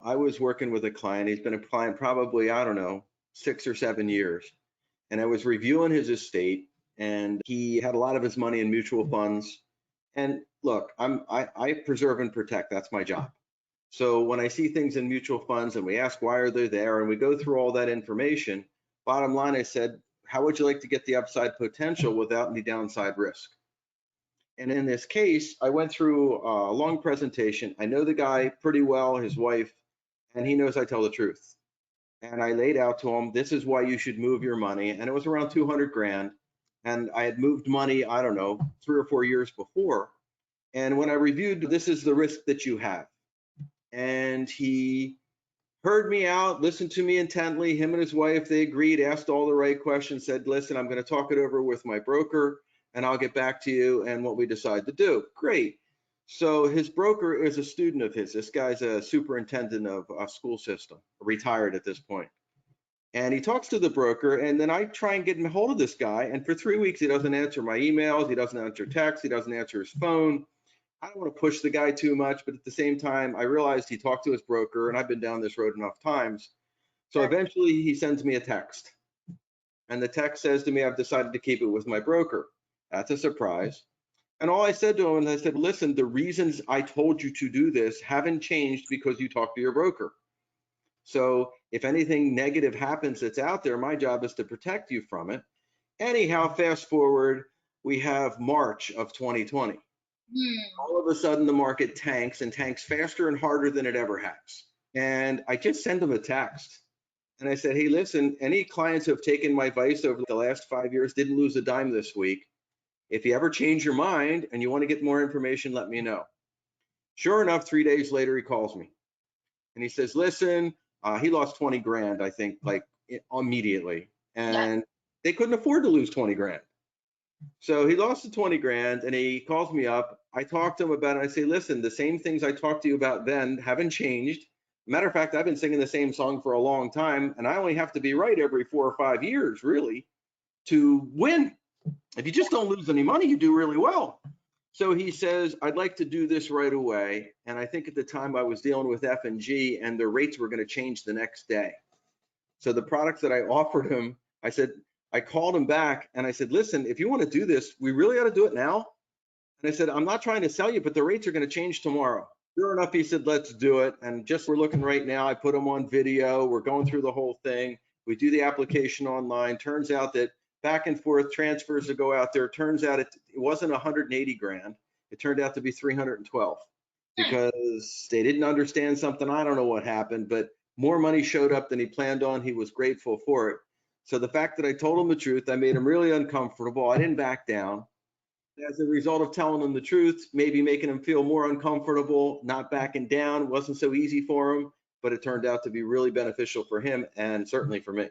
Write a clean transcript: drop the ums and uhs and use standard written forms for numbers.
I was working with a client. He's been a client probably, I don't know, 6 or 7 years. And I was reviewing his estate, and he had a lot of his money in mutual funds. And look, I preserve and protect. That's my job. So when I see things in mutual funds and we ask why are they there and we go through all that information, bottom line, I said, how would you like to get the upside potential without any downside risk? And in this case, I went through a long presentation. I know the guy pretty well, his wife, and he knows I tell the truth. And I laid out to him, this is why you should move your money. And it was around 200 grand. And I had moved money, I don't know, 3 or 4 years before. And when I reviewed, this is the risk that you have. And he heard me out, listened to me intently. Him and his wife, they agreed, asked all the right questions, said, listen, I'm going to talk it over with my broker and I'll get back to you and what we decide to do. Great. So his broker is a student of his. This guy's a superintendent of a school system, retired at this point. And he talks to the broker, and then I try and get a hold of this guy. And for 3 weeks, he doesn't answer my emails. He doesn't answer texts. He doesn't answer his phone. I don't want to push the guy too much, but at the same time, I realized he talked to his broker, and I've been down this road enough times. So eventually he sends me a text, and the text says to me, I've decided to keep it with my broker. That's a surprise. And all I said to him, and I said, listen, the reasons I told you to do this haven't changed because you talked to your broker. So if anything negative happens that's out there, my job is to protect you from it. Anyhow, fast forward, we have March of 2020. All of a sudden, the market tanks and tanks faster and harder than it ever has. And I just sent him a text. And I said, hey, listen, any clients who have taken my advice over the last 5 years didn't lose a dime this week. If you ever change your mind and you want to get more information, let me know. Sure enough, 3 days later, he calls me. And he says, listen, he lost 20 grand, I think, like immediately. And they couldn't afford to lose 20 grand. So he lost the 20 grand and he calls me up. I talk to him about it. I say, listen, the same things I talked to you about then haven't changed. Matter of fact, I've been singing the same song for a long time, and I only have to be right every 4 or 5 years, really, to win. If you just don't lose any money, you do really well. So he says, I'd like to do this right away. And I think at the time I was dealing with F&G, and their rates were going to change the next day. So the products that I offered him, I called him back and I said, listen, if you want to do this, we really ought to do it now. And I said, I'm not trying to sell you, but the rates are going to change tomorrow. Sure enough, he said, let's do it. And just we're looking right now. I put him on video. We're going through the whole thing. We do the application online. Turns out that back and forth transfers to go out there. Turns out it wasn't 180 grand. It turned out to be 312 because they didn't understand something. I don't know what happened, but more money showed up than he planned on. He was grateful for it. So the fact that I told him the truth, I made him really uncomfortable. I didn't back down. As a result of telling him the truth, maybe making him feel more uncomfortable, not backing down, wasn't so easy for him, but it turned out to be really beneficial for him and certainly for me.